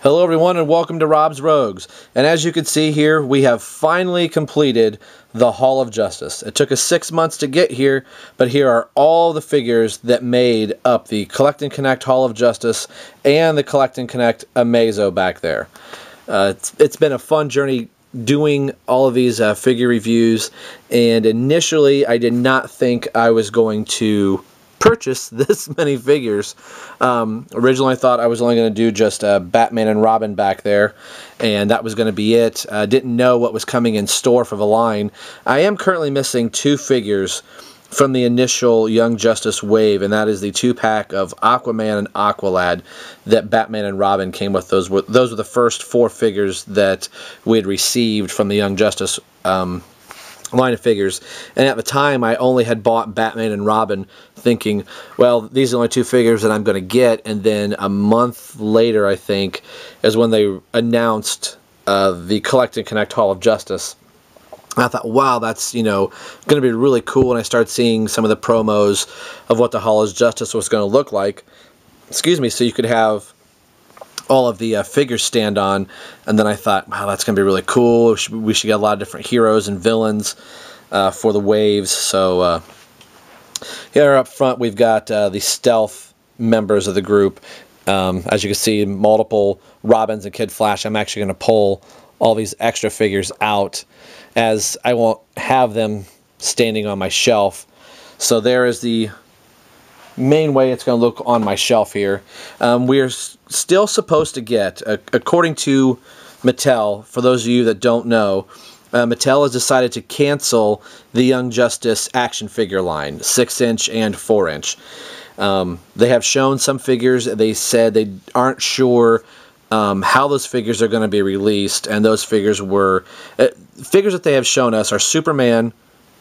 Hello everyone and welcome to Rob's Rogues. And as you can see here, we have finally completed the Hall of Justice. It took us 6 months to get here, but here are all the figures that made up the Collect and Connect Hall of Justice and the Collect and Connect Amazo back there. It's been a fun journey doing all of these figure reviews, and initially I did not think I was going to purchase this many figures. Originally I thought I was only going to do just Batman and Robin back there, and that was going to be it. Didn't know what was coming in store for the line. I am currently missing 2 figures from the initial Young Justice wave, and that is the 2-pack of Aquaman and Aqualad that Batman and Robin came with. Those were the first 4 figures that we had received from the Young Justice line of figures, and at the time I only had bought Batman and Robin thinking, well, these are the only 2 figures that I'm going to get. And then a month later, I think, is when they announced the Collect and Connect Hall of Justice. And I thought, wow, that's, going to be really cool. And I started seeing some of the promos of what the Hall of Justice was going to look like. Excuse me, so you could have all of the figures stand on, and then I thought, wow, that's going to be really cool. We should get a lot of different heroes and villains for the waves. So here up front, we've got the stealth members of the group. As you can see, multiple Robins and Kid Flash. I'm actually going to pull all these extra figures out, as I won't have them standing on my shelf. So there is the main way it's going to look on my shelf here. We are still supposed to get, according to Mattel, for those of you that don't know, Mattel has decided to cancel the Young Justice action figure line, 6-inch and 4-inch. They have shown some figures. They said they aren't sure how those figures are going to be released, and those figures were figures that they have shown us are Superman,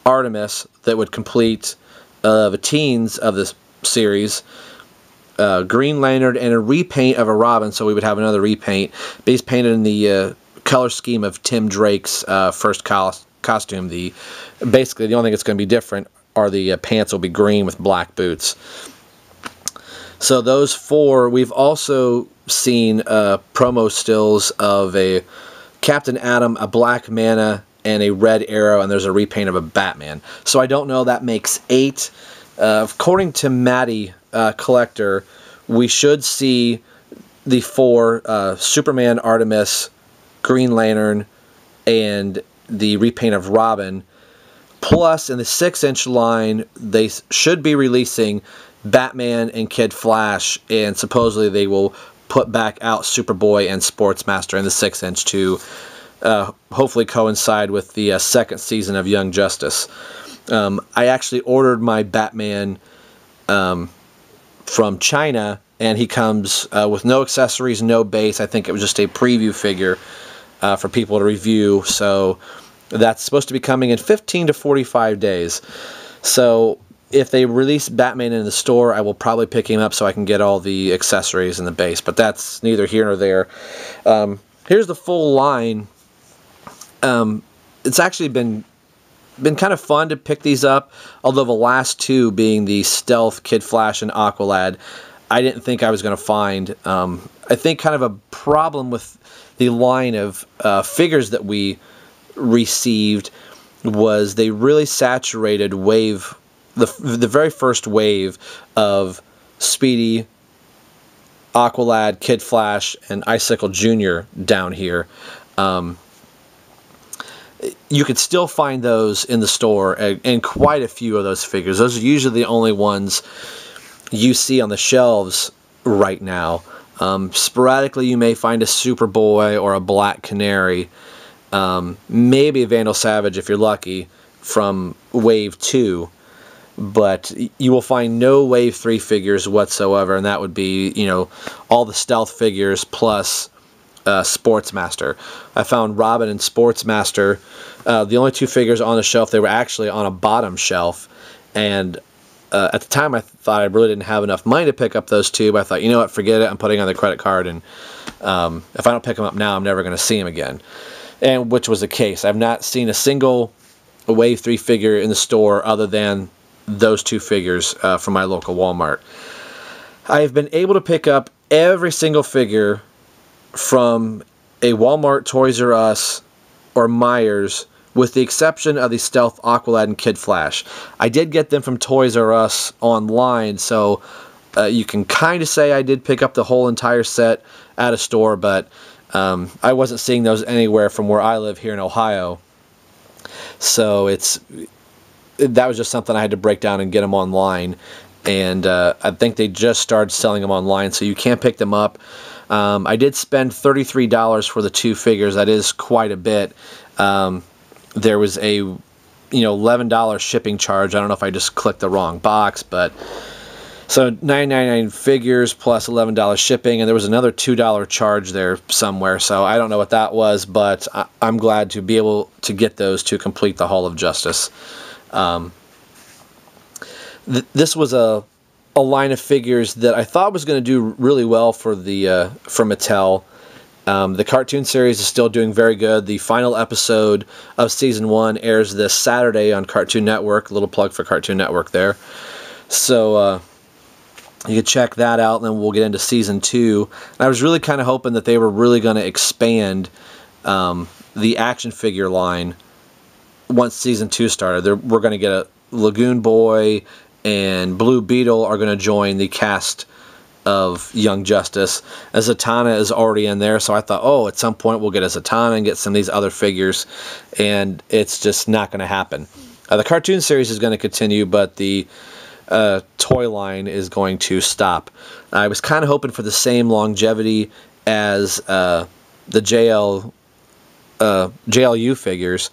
Artemis, that would complete the teens of this series, Green Lantern, and a repaint of a Robin, so we would have another repaint. But he's painted in the color scheme of Tim Drake's first costume. Basically, the only thing that's going to be different are the pants will be green with black boots. So those 4, we've also seen promo stills of a Captain Atom, a Black Mana, and a Red Arrow, and there's a repaint of a Batman. So I don't know, that makes 8. According to Maddie Collector, we should see the 4 Superman, Artemis, Green Lantern, and the repaint of Robin. Plus, in the 6-inch line, they should be releasing Batman and Kid Flash, and supposedly they will put back out Superboy and Sportsmaster in the 6-inch to hopefully coincide with the 2nd season of Young Justice. I actually ordered my Batman from China, and he comes with no accessories, no base. I think it was just a preview figure for people to review. So that's supposed to be coming in 15 to 45 days. So if they release Batman in the store, I will probably pick him up so I can get all the accessories and the base. But that's neither here nor there. Here's the full line. It's actually been kind of fun to pick these up, although the last 2 being the Stealth, Kid Flash, and Aqualad, I didn't think I was going to find. I think kind of a problem with the line of figures that we received was they really saturated wave, the very first wave of Speedy, Aqualad, Kid Flash, and Icicle Jr. down here. You could still find those in the store, and quite a few of those figures. Those are usually the only ones you see on the shelves right now. Sporadically, you may find a Superboy or a Black Canary, maybe a Vandal Savage if you're lucky, from Wave 2. But you will find no Wave 3 figures whatsoever, and that would be, all the stealth figures plus Sportsmaster. I found Robin and Sportsmaster, the only 2 figures on the shelf. They were actually on a bottom shelf, and at the time I thought I really didn't have enough money to pick up those 2, but I thought, you know what, forget it, I'm putting on the credit card, and if I don't pick them up now, I'm never going to see them again. And which was the case. I've not seen a single Wave 3 figure in the store other than those 2 figures from my local Walmart. I have been able to pick up every single figure from a Walmart, Toys R Us, or Myers, with the exception of the Stealth Aqualad and Kid Flash. I did get them from Toys R Us online, so you can kind of say I did pick up the whole entire set at a store, but I wasn't seeing those anywhere from where I live here in Ohio. So that was just something I had to break down and get them online. And I think they just started selling them online, so you can't pick them up. I did spend $33 for the 2 figures. That is quite a bit. There was a $11 shipping charge. I don't know if I just clicked the wrong box, but so $9.99 figures plus $11 shipping, and there was another $2 charge there somewhere. So I don't know what that was, but I'm glad to be able to get those to complete the Hall of Justice. This was a line of figures that I thought was going to do really well for Mattel. The cartoon series is still doing very good. The final episode of Season 1 airs this Saturday on Cartoon Network. A little plug for Cartoon Network there. So you can check that out, and then we'll get into Season 2. And I was really kind of hoping that they were really going to expand the action figure line once Season 2 started. We're going to get a Lagoon Boy and Blue Beetle are going to join the cast of Young Justice. Zatanna is already in there, so I thought, oh, at some point we'll get a Zatanna and get some of these other figures, and it's just not going to happen. The cartoon series is going to continue, but the toy line is going to stop. I was kind of hoping for the same longevity as the JLU figures.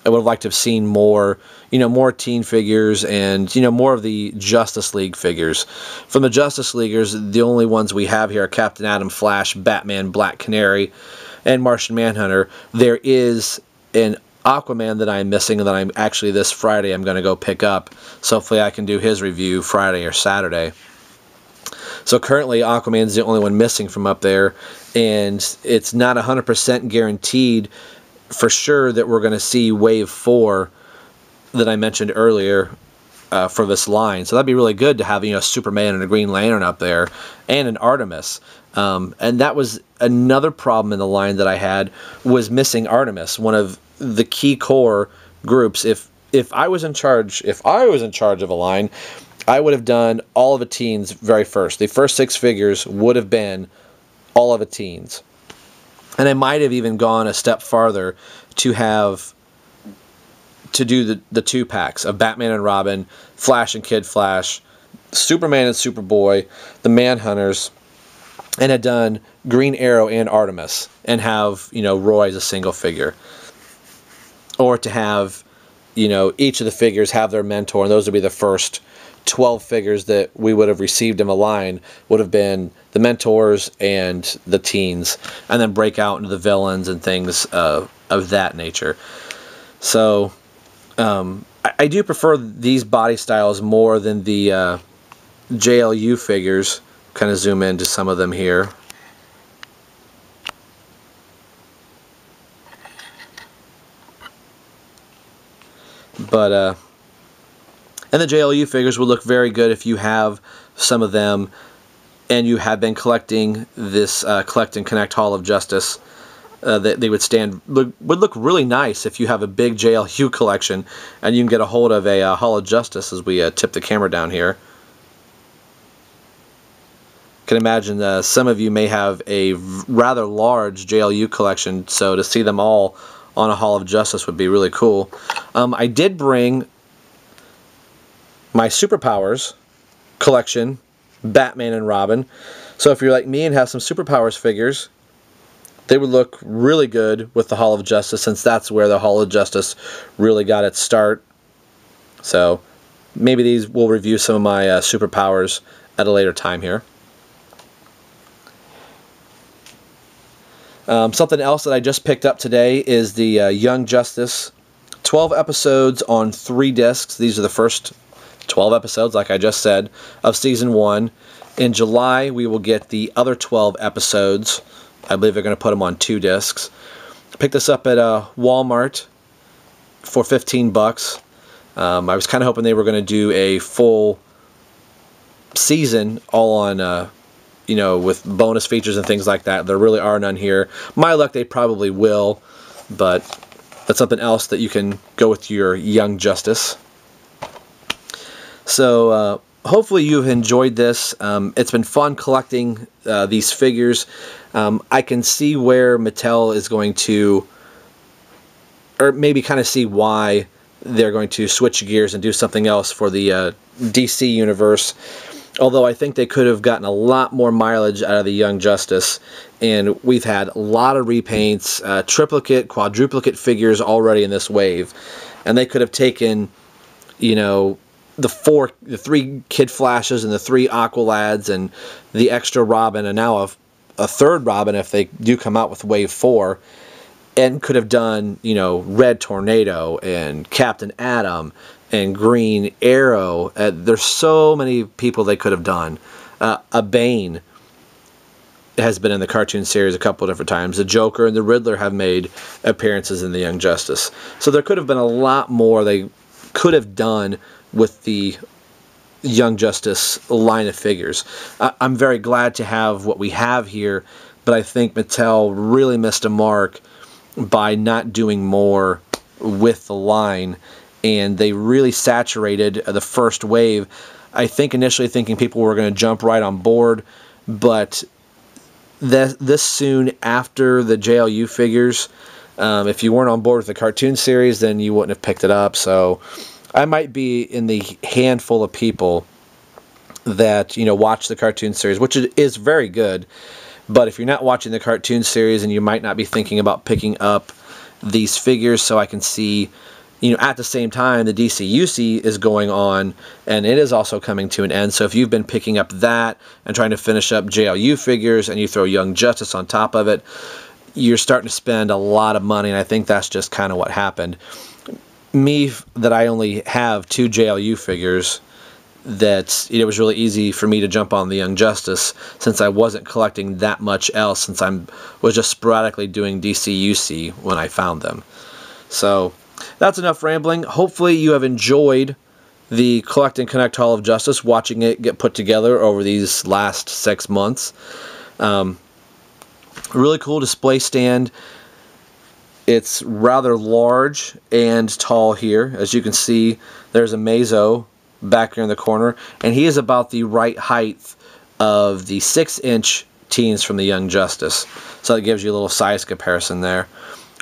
I would have liked to have seen more, more teen figures and, more of the Justice League figures. From the Justice Leaguers, the only ones we have here are Captain Atom, Flash, Batman, Black Canary, and Martian Manhunter. There is an Aquaman that I'm missing and that I'm actually this Friday I'm going to go pick up. So hopefully I can do his review Friday or Saturday. So currently Aquaman's the only one missing from up there, and it's not 100% guaranteed for sure that we're going to see Wave 4 that I mentioned earlier for this line. So that'd be really good to have, Superman and a Green Lantern up there, and an Artemis. And that was another problem in the line that I had, was missing Artemis, one of the key core groups. If I was in charge of a line, I would have done all of the teens very first. The first 6 figures would have been all of the teens. And I might have even gone a step farther to do the 2 packs of Batman and Robin, Flash and Kid Flash, Superman and Superboy, the Manhunters, and had done Green Arrow and Artemis, and have, Roy as a single figure. Or to have, each of the figures have their mentor, and those would be the first 12 figures that we would have received in the line, would have been the mentors and the teens, and then break out into the villains and things of that nature. So I do prefer these body styles more than the JLU figures. Kind of zoom into some of them here. But and the JLU figures would look very good if you have some of them and you have been collecting this Collect and Connect Hall of Justice. They would look really nice if you have a big JLU collection and you can get a hold of a Hall of Justice as we tip the camera down here. Can imagine some of you may have a rather large JLU collection, so to see them all on a Hall of Justice would be really cool. I did bring my Superpowers collection, Batman and Robin. So if you're like me and have some Superpowers figures, they would look really good with the Hall of Justice, since that's where the Hall of Justice really got its start. So maybe these will review some of my Superpowers at a later time here. Something else that I just picked up today is the Young Justice 12 episodes on 3 discs. These are the first 12 episodes, like I just said, of Season 1. In July, we will get the other 12 episodes. I believe they're going to put them on 2 discs. Picked this up at Walmart for $15. I was kind of hoping they were going to do a full season all on you know, with bonus features and things like that. There really are none here. My luck, they probably will, but that's something else that you can go with your Young Justice. So hopefully you've enjoyed this. It's been fun collecting these figures. I can see where Mattel is going to, or maybe kind of see why they're going to switch gears and do something else for the DC universe. Although I think they could have gotten a lot more mileage out of the Young Justice, and we've had a lot of repaints, triplicate, quadruplicate figures already in this wave, and they could have taken, you know, the 3 Kid Flashes and the 3 Aqualads and the extra Robin, and now a third Robin if they do come out with Wave 4, and could have done, you know, Red Tornado and Captain Atom and Green Arrow. There's so many people they could have done. A Bane has been in the cartoon series a couple of different times. The Joker and the Riddler have made appearances in the Young Justice. So there could have been a lot more they could have done with the Young Justice line of figures. I'm very glad to have what we have here, but I think Mattel really missed a mark by not doing more with the line, and they really saturated the first wave. I think initially thinking people were going to jump right on board, but this soon after the JLU figures, if you weren't on board with the cartoon series, then you wouldn't have picked it up. So I might be in the handful of people that, you know, watch the cartoon series, which is very good. But if you're not watching the cartoon series, and you might not be thinking about picking up these figures, so I can see, you know, at the same time the DCUC is going on, and it is also coming to an end. So if you've been picking up that and trying to finish up JLU figures, and you throw Young Justice on top of it, you're starting to spend a lot of money, and I think that's just kind of what happened. Me, that I only have 2 JLU figures, that it was really easy for me to jump on the Young Justice, since I wasn't collecting that much else, since I was just sporadically doing DCUC when I found them. So that's enough rambling. Hopefully you have enjoyed the Collect and Connect Hall of Justice, watching it get put together over these last 6 months. Really cool display stand. It's rather large and tall here. As you can see, there's Amazo back here in the corner, and he is about the right height of the 6-inch teens from the Young Justice. So that gives you a little size comparison there.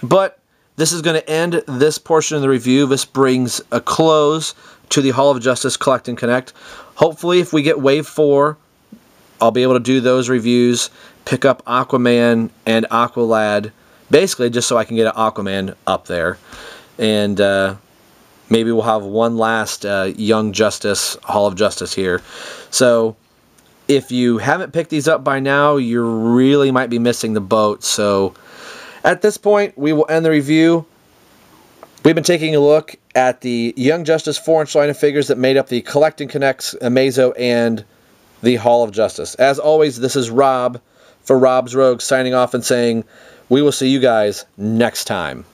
But this is going to end this portion of the review. This brings a close to the Hall of Justice Collect and Connect. Hopefully, if we get Wave 4, I'll be able to do those reviews, pick up Aquaman and Aqualad, basically just so I can get an Aquaman up there. And maybe we'll have one last Young Justice Hall of Justice here. So if you haven't picked these up by now, you really might be missing the boat. So at this point, we will end the review. We've been taking a look at the Young Justice 4-inch line of figures that made up the Collect and Connects, Amazo, and the Hall of Justice. As always, this is Rob for Rob's Rogues signing off and saying, we will see you guys next time.